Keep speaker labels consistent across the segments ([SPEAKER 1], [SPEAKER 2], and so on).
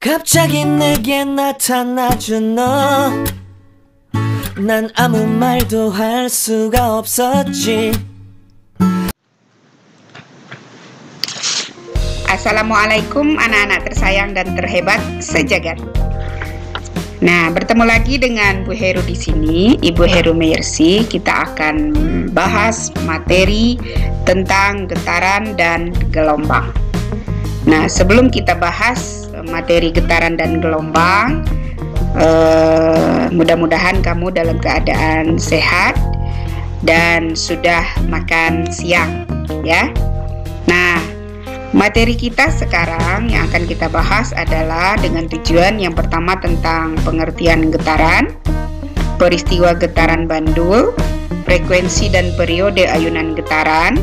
[SPEAKER 1] 갑자기 내게 나타나준 너, 난 아무 말도 할 수가 없었지.
[SPEAKER 2] Assalamualaikum anak-anak tersayang dan terhebat sejagat. Nah, bertemu lagi dengan Bu Heru di sini, Ibu Heru Mercy. Kita akan bahas materi tentang getaran dan gelombang. Nah, sebelum kita bahas materi getaran dan gelombang, mudah-mudahan kamu dalam keadaan sehat dan sudah makan siang, ya. Nah, materi kita sekarang yang akan kita bahas adalah dengan tujuan yang pertama tentang pengertian getaran, peristiwa getaran bandul, frekuensi dan periode ayunan getaran,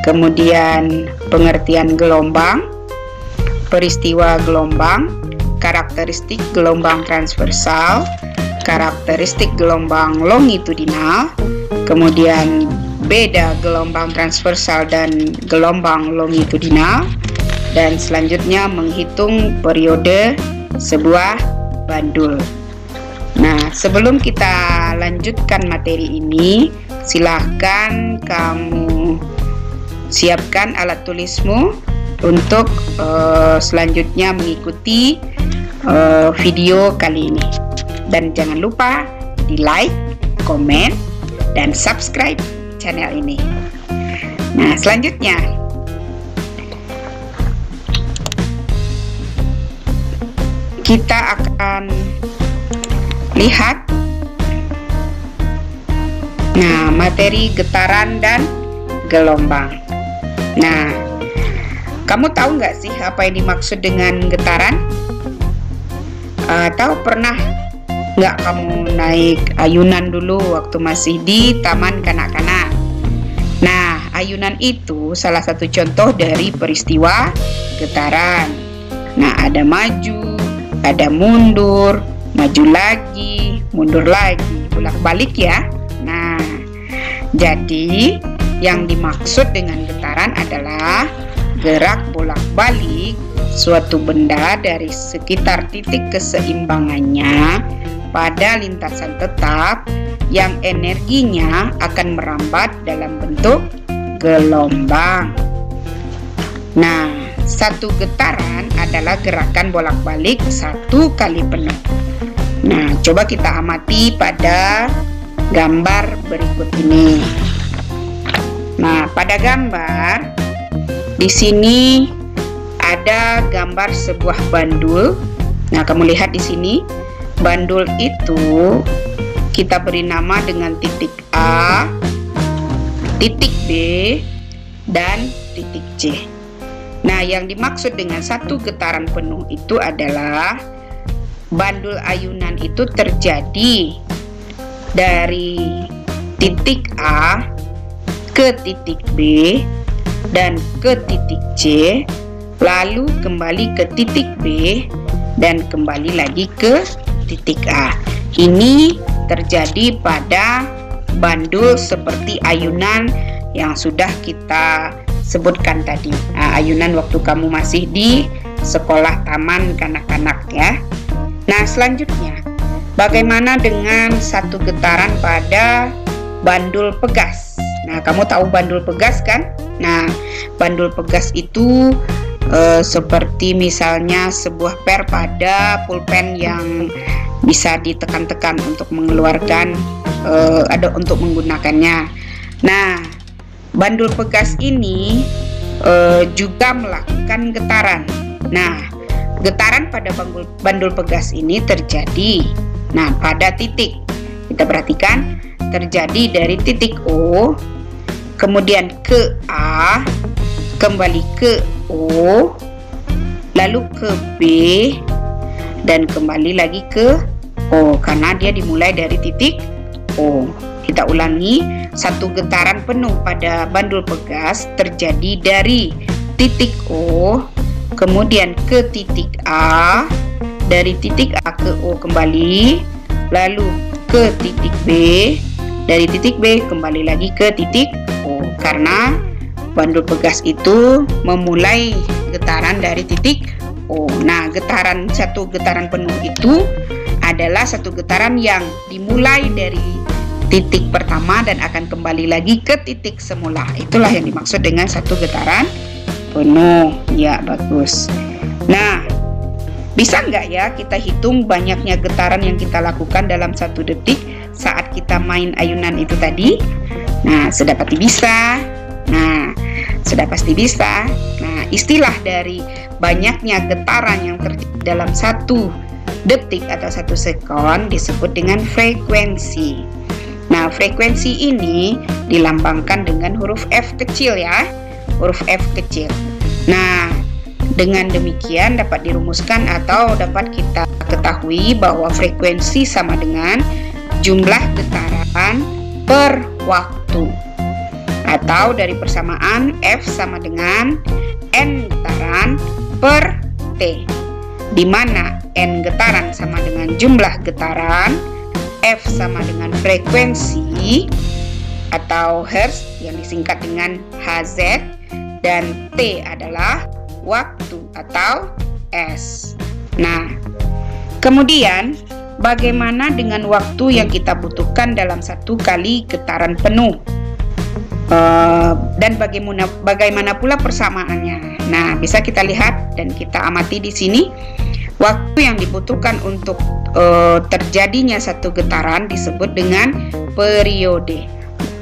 [SPEAKER 2] kemudian pengertian gelombang, peristiwa gelombang, karakteristik gelombang transversal, karakteristik gelombang longitudinal, kemudian beda gelombang transversal dan gelombang longitudinal, dan selanjutnya menghitung periode sebuah bandul. Nah, sebelum kita lanjutkan materi ini, silahkan kamu siapkan alat tulismu untuk selanjutnya mengikuti video kali ini. Dan jangan lupa di like, komen, dan subscribe channel ini. Nah, selanjutnya kita akan lihat materi getaran dan gelombang. Nah, kamu tahu nggak sih apa yang dimaksud dengan getaran? Atau pernah nggak kamu naik ayunan dulu waktu masih di taman kanak-kanak? Nah, ayunan itu salah satu contoh dari peristiwa getaran. Nah, ada maju, ada mundur, maju lagi, mundur lagi, bolak-balik ya. Nah, jadi yang dimaksud dengan getaran adalah gerak bolak-balik suatu benda dari sekitar titik keseimbangannya pada lintasan tetap yang energinya akan merambat dalam bentuk gelombang. Nah, satu getaran adalah gerakan bolak-balik satu kali penuh. Nah, coba kita amati pada gambar berikut ini. Nah, pada gambar di sini ada gambar sebuah bandul. Nah, kamu lihat di sini, bandul itu kita beri nama dengan titik A, titik B, dan titik C. Nah, yang dimaksud dengan satu getaran penuh itu adalah bandul ayunan itu terjadi dari titik A ke titik B dan ke titik C, lalu kembali ke titik B dan kembali lagi ke titik A. Ini terjadi pada bandul seperti ayunan yang sudah kita sebutkan tadi. Nah, ayunan waktu kamu masih di sekolah taman kanak-kanak ya. Nah, selanjutnya bagaimana dengan satu getaran pada bandul pegas? Nah, kamu tahu bandul pegas kan? Nah, bandul pegas itu seperti misalnya sebuah per pada pulpen yang bisa ditekan-tekan untuk mengeluarkan untuk menggunakannya. Nah, bandul pegas ini juga melakukan getaran. Nah, getaran pada bandul pegas ini terjadi pada titik. Kita perhatikan, terjadi dari titik O, kemudian ke A, kembali ke O, lalu ke B, dan kembali lagi ke O, karena dia dimulai dari titik O. Kita ulangi, satu getaran penuh pada bandul pegas terjadi dari titik O, kemudian ke titik A, dari titik A ke O kembali, lalu ke titik B, dari titik B kembali lagi ke titik O, karena bandul pegas itu memulai getaran dari titik O. Nah, satu getaran penuh itu adalah satu getaran yang dimulai dari titik pertama dan akan kembali lagi ke titik semula. Itulah yang dimaksud dengan satu getaran penuh. Ya, bagus. Nah, bisa nggak ya kita hitung banyaknya getaran yang kita lakukan dalam 1 detik saat kita main ayunan itu tadi? Nah, sudah pasti bisa. Nah, istilah dari banyaknya getaran yang terjadi dalam 1 detik atau 1 sekon disebut dengan frekuensi. Nah, frekuensi ini dilambangkan dengan huruf F kecil ya, huruf F kecil. Nah, dengan demikian dapat dirumuskan atau dapat kita ketahui bahwa frekuensi sama dengan jumlah getaran per waktu. Atau dari persamaan F sama dengan N getaran per T, di mana N getaran sama dengan jumlah getaran, F sama dengan frekuensi atau Hertz yang disingkat dengan Hz, dan T adalah waktu atau S. Nah, kemudian bagaimana dengan waktu yang kita butuhkan dalam 1 kali getaran penuh? Dan bagaimana pula persamaannya? Nah, bisa kita lihat dan kita amati di sini. Waktu yang dibutuhkan untuk terjadinya 1 getaran disebut dengan periode.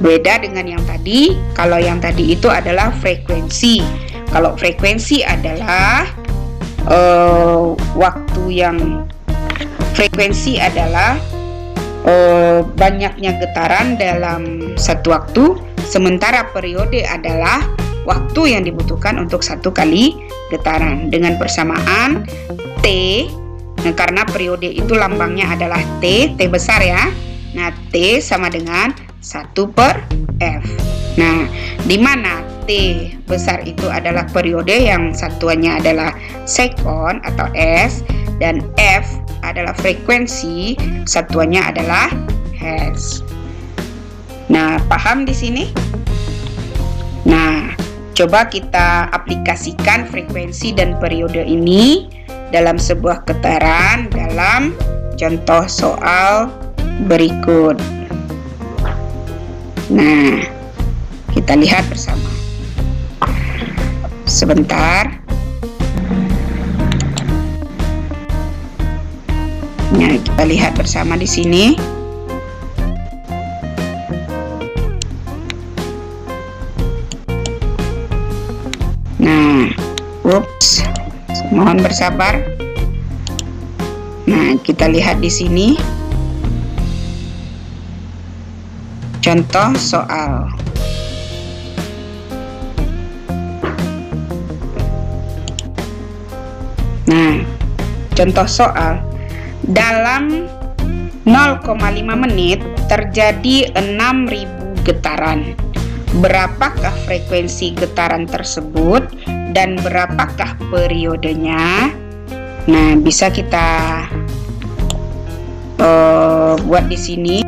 [SPEAKER 2] Beda dengan yang tadi. Kalau yang tadi itu adalah frekuensi. Kalau frekuensi adalah banyaknya getaran dalam 1 waktu. Sementara periode adalah waktu yang dibutuhkan untuk 1 kali getaran. Dengan persamaan T, karena periode itu lambangnya adalah T besar ya. Nah, T sama dengan 1 per F. Nah, di mana T besar itu adalah periode yang satuannya adalah sekon atau S, dan F adalah frekuensi, satuannya adalah Hertz. Nah, paham di sini? Nah, coba kita aplikasikan frekuensi dan periode ini dalam sebuah getaran dalam contoh soal berikut. Nah, kita lihat bersama. Sebentar. Nah, kita lihat bersama di sini. Nah, mohon bersabar. Nah, kita lihat di sini contoh soal. Nah, contoh soal. Dalam 0,5 menit terjadi 6.000 getaran. Berapakah frekuensi getaran tersebut dan berapakah periodenya? Nah, bisa kita buat di sini.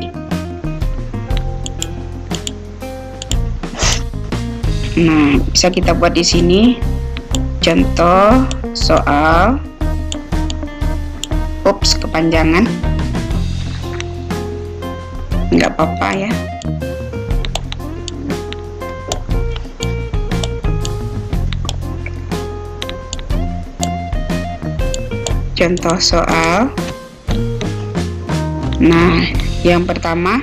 [SPEAKER 2] Nah, bisa kita buat di sini contoh soal. Ups, kepanjangan. Nggak apa-apa ya. Contoh soal. Nah, yang pertama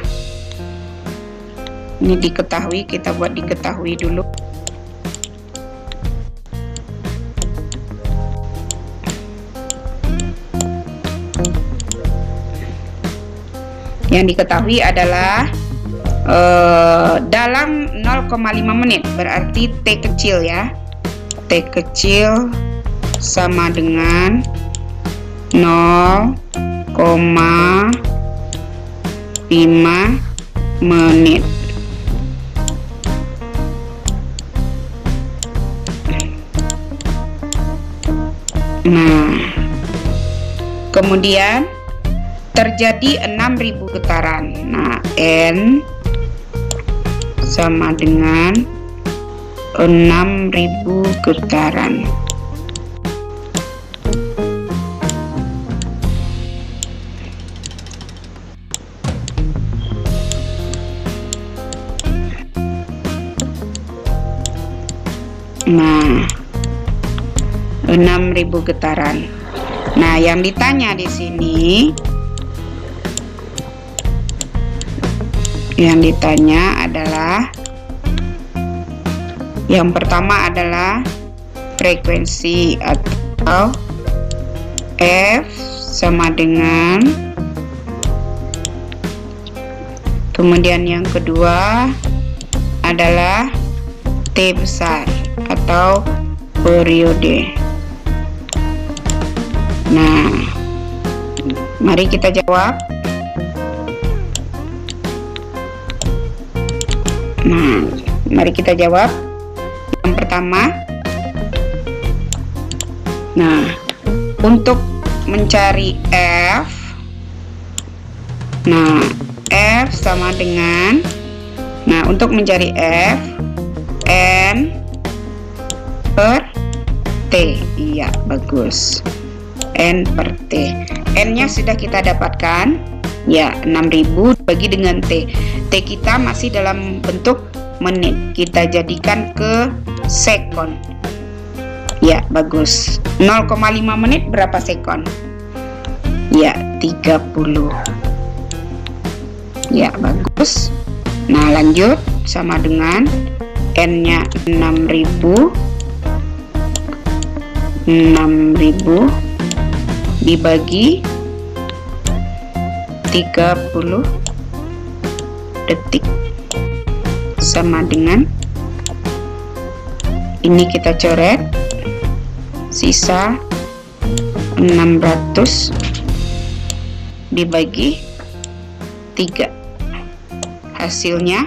[SPEAKER 2] ini diketahui, kita buat diketahui dulu. Yang diketahui adalah dalam 0,5 menit, berarti T kecil ya. T kecil sama dengan 0,5 menit. Nah, kemudian terjadi 6.000 getaran. Nah, N sama dengan 6.000 getaran. Nah, 6.000 getaran. Nah, yang ditanya di sini, yang ditanya adalah yang pertama adalah frekuensi atau F sama dengan, kemudian yang kedua adalah T besar atau periode. Nah, mari kita jawab. Nah, mari kita jawab. Yang pertama, nah, untuk mencari F, nah, F sama dengan, nah, untuk mencari F, N per T. Iya, bagus. N per T. N-nya sudah kita dapatkan. Ya, 6.000 bagi dengan T. T kita masih dalam bentuk menit. Kita jadikan ke sekon. Ya, bagus. 0,5 menit berapa sekon? Ya, 30. Ya, bagus. Nah, lanjut. Sama dengan N-nya 6.000 dibagi 30 detik sama dengan, ini kita coret, sisa 600 dibagi 3, hasilnya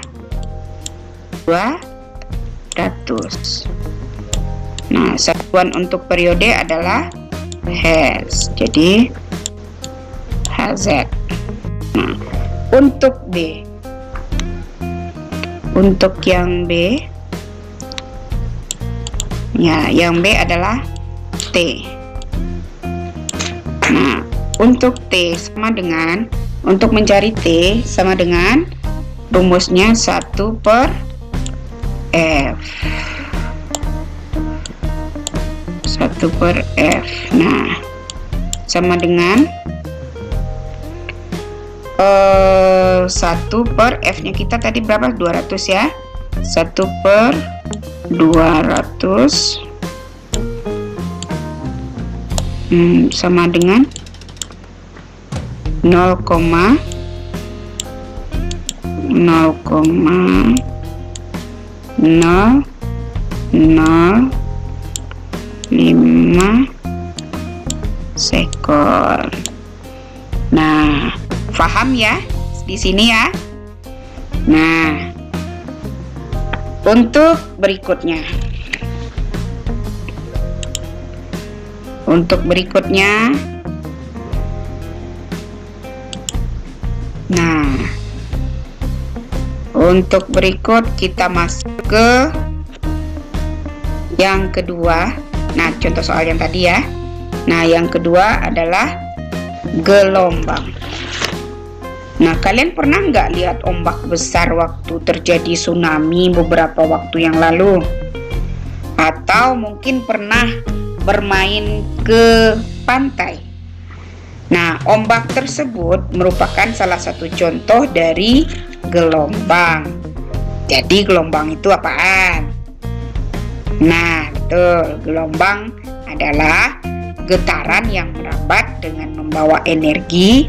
[SPEAKER 2] 200. Nah, satuan untuk periode adalah Hertz, jadi Hz. Nah, untuk B, untuk yang B, ya, yang B adalah T. Nah, untuk T sama dengan, untuk mencari T sama dengan rumusnya 1 per F. 1 per F. Nah, sama dengan 1 per F nya kita tadi berapa? 200 ya. 1 per 200 sama dengan 0,005 sekon. Nah, paham ya di sini ya. Nah, untuk berikutnya, nah, untuk berikut kita masuk ke yang kedua. Nah, contoh soal yang tadi ya. Nah, yang kedua adalah gelombang. Nah, kalian pernah nggak lihat ombak besar waktu terjadi tsunami beberapa waktu yang lalu? Atau mungkin pernah bermain ke pantai. Nah, ombak tersebut merupakan salah satu contoh dari gelombang. Jadi gelombang itu apaan? Nah, betul, gelombang adalah getaran yang merambat dengan membawa energi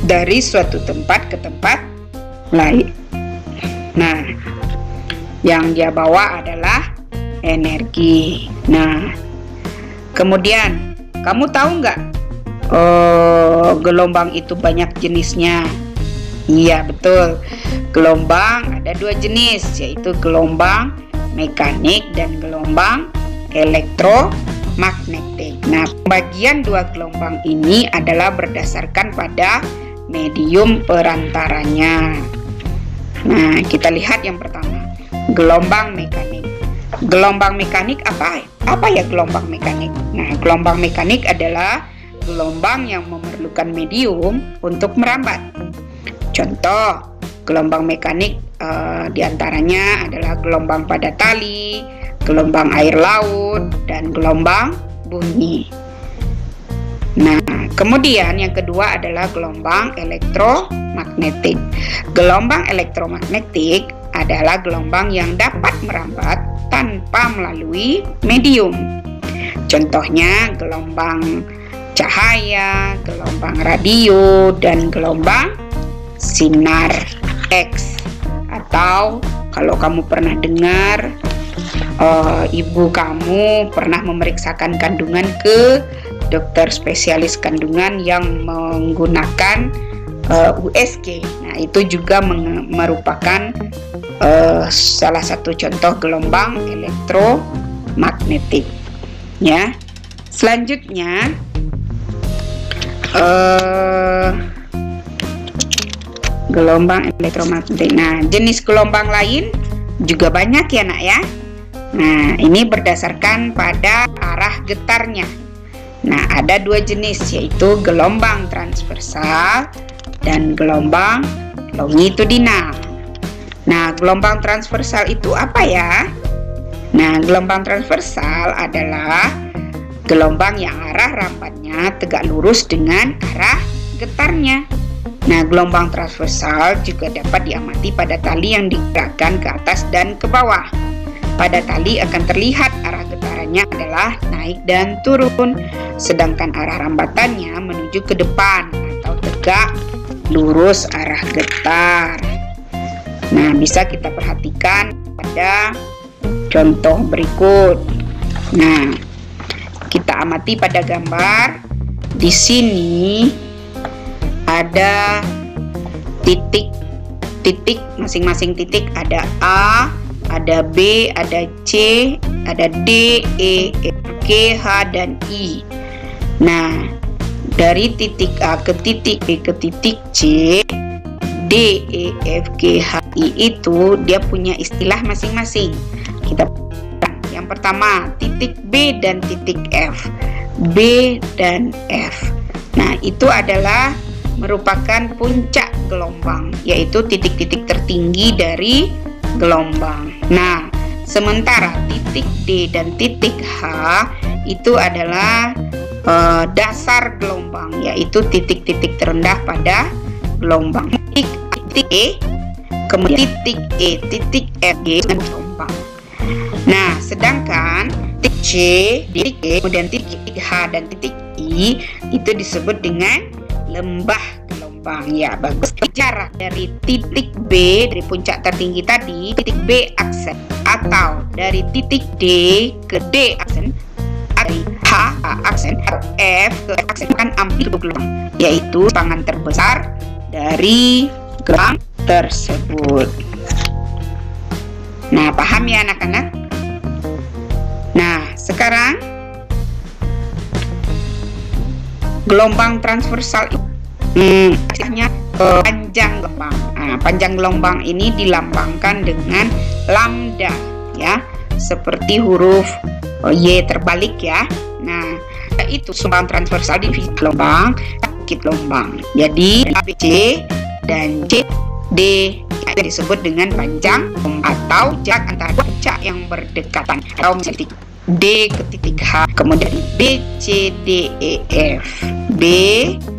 [SPEAKER 2] dari suatu tempat ke tempat lain. Nah, yang dia bawa adalah energi. Nah, kemudian kamu tahu nggak? Gelombang itu banyak jenisnya. Iya, betul. Gelombang ada 2 jenis, yaitu gelombang mekanik dan gelombang elektromagnetik. Nah, pembagian 2 gelombang ini adalah berdasarkan pada medium perantaranya. Nah, kita lihat yang pertama, gelombang mekanik. Gelombang mekanik apa ya gelombang mekanik? Nah, gelombang mekanik adalah gelombang yang memerlukan medium untuk merambat. Contoh gelombang mekanik diantaranya adalah gelombang pada tali, gelombang air laut, dan gelombang bunyi. Nah, kemudian yang kedua adalah gelombang elektromagnetik. Gelombang elektromagnetik adalah gelombang yang dapat merambat tanpa melalui medium. Contohnya gelombang cahaya, gelombang radio, dan gelombang sinar X. Atau kalau kamu pernah dengar ibu kamu pernah memeriksakan kandungan ke dokter spesialis kandungan yang menggunakan USG. Nah, itu juga merupakan salah satu contoh gelombang elektromagnetik. Ya. Selanjutnya gelombang elektromagnetik. Nah, jenis gelombang lain juga banyak ya nak ya. Nah, ini berdasarkan pada arah getarnya. Nah, ada dua jenis, yaitu gelombang transversal dan gelombang longitudinal. Nah, gelombang transversal itu apa ya? Nah, gelombang transversal adalah gelombang yang arah rambatnya tegak lurus dengan arah getarnya. Nah, gelombang transversal juga dapat diamati pada tali yang digerakkan ke atas dan ke bawah. Pada tali akan terlihat arah getarannya adalah naik dan turun, sedangkan arah rambatannya menuju ke depan atau tegak lurus arah getar. Nah, bisa kita perhatikan pada contoh berikut. Nah, kita amati pada gambar. Di sini ada titik, masing-masing titik ada A, ada B, ada C, ada D, E, F, G, H, dan I. Nah, dari titik A ke titik B ke titik C, D, E, F, G, H, I itu dia punya istilah masing-masing. Kita yang pertama titik B dan titik F, B dan F. Nah, itu adalah merupakan puncak gelombang, yaitu titik-titik tertinggi dari gelombang. Nah, sementara titik D dan titik H itu adalah dasar gelombang, yaitu titik-titik terendah pada gelombang. Titik E, kemudian titik E, titik F, G dan gelombang. Nah, sedangkan titik C, titik E, kemudian titik H dan titik I itu disebut dengan lembah gelombang. Ya, bagus. Jarak dari titik B, dari puncak tertinggi tadi, titik B aksen, atau dari titik D ke D aksen, dari H aksen, atau F ke aksen kan amplitude gelombang, yaitu pangan terbesar dari gelombang tersebut. Nah, paham ya anak-anak? Nah, sekarang gelombang transversal istilahnya panjang gelombang. Nah, panjang gelombang ini dilambangkan dengan lambda ya, seperti huruf Y terbalik ya. Nah, itu gelombang transversal divisi gelombang, bukit gelombang. Jadi ABC dan C, D itu disebut dengan panjang atau jarak antara puncak yang berdekatan, atau titik D ke titik H, kemudian B, C, D, E, F, B,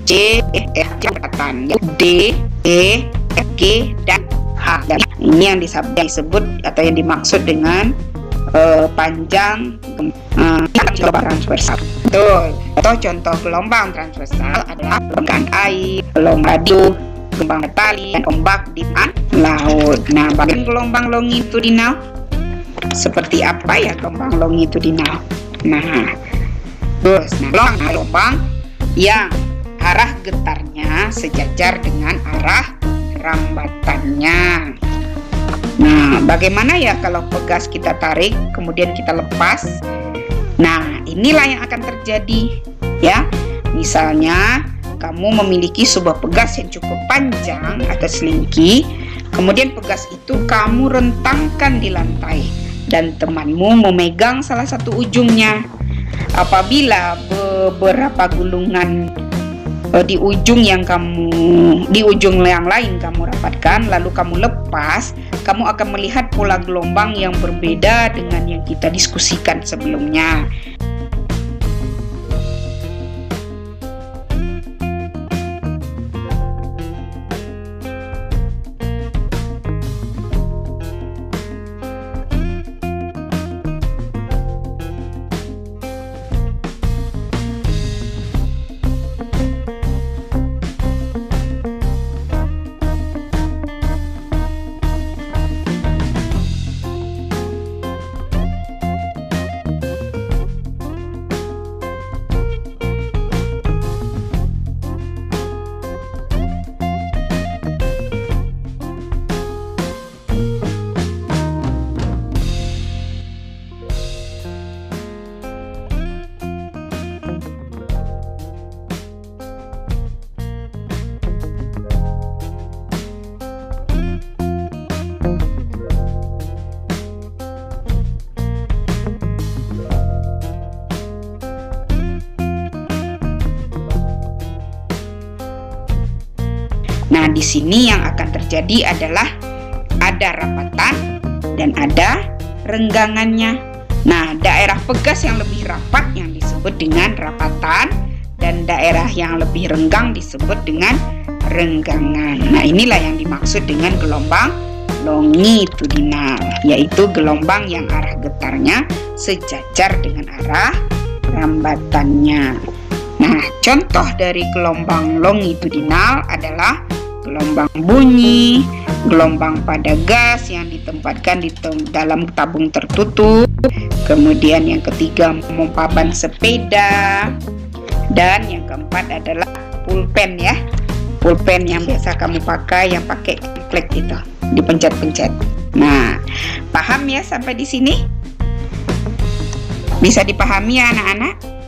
[SPEAKER 2] C, E, F berdekatan, D, E, F, G, dan H. Dan ini yang disebut atau yang dimaksud dengan panjang gelombang transversal. Betul. Atau contoh gelombang transversal adalah gelombang air, gelombang radio, gelombang tali, dan ombak di laut. Nah, bagian gelombang longitudinal seperti apa ya gelombang longitudinal? Nah, terus gelombang yang arah getarnya sejajar dengan arah rambatannya. Nah, bagaimana ya kalau pegas kita tarik kemudian kita lepas? Nah, inilah yang akan terjadi ya. Misalnya kamu memiliki sebuah pegas yang cukup panjang atau selingki, kemudian pegas itu kamu rentangkan di lantai dan temanmu memegang salah satu ujungnya. Apabila beberapa gulungan di ujung yang lain kamu rapatkan, lalu kamu lepas, kamu akan melihat pola gelombang yang berbeda dengan yang kita diskusikan sebelumnya. Nah, di sini yang akan terjadi adalah ada rapatan dan ada renggangannya. Nah, daerah pegas yang lebih rapat yang disebut dengan rapatan, dan daerah yang lebih renggang disebut dengan renggangan. Nah, inilah yang dimaksud dengan gelombang longitudinal, yaitu gelombang yang arah getarnya sejajar dengan arah rambatannya. Nah, contoh dari gelombang longitudinal adalah gelombang bunyi, gelombang pada gas yang ditempatkan di dalam tabung tertutup, kemudian yang ketiga pompa ban sepeda, dan yang keempat adalah pulpen ya, pulpen yang biasa kamu pakai, yang pakai klek itu, dipencet-pencet. Nah, paham ya sampai di sini? Bisa dipahami ya anak-anak?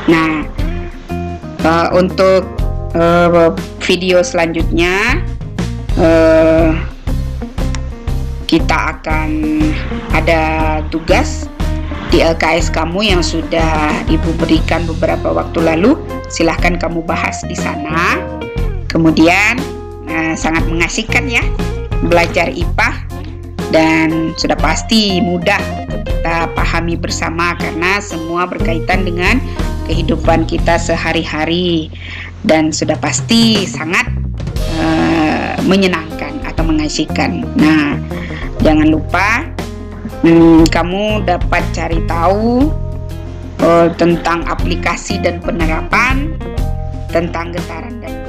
[SPEAKER 2] Nah, untuk video selanjutnya kita akan ada tugas di LKS kamu yang sudah Ibu berikan beberapa waktu lalu. Silahkan kamu bahas di sana. Kemudian sangat mengasihkan ya belajar IPA, dan sudah pasti mudah untuk kita pahami bersama karena semua berkaitan dengan kehidupan kita sehari-hari, dan sudah pasti sangat menyenangkan atau mengasihkan. Nah, jangan lupa kamu dapat cari tahu tentang aplikasi dan penerapan tentang getaran dan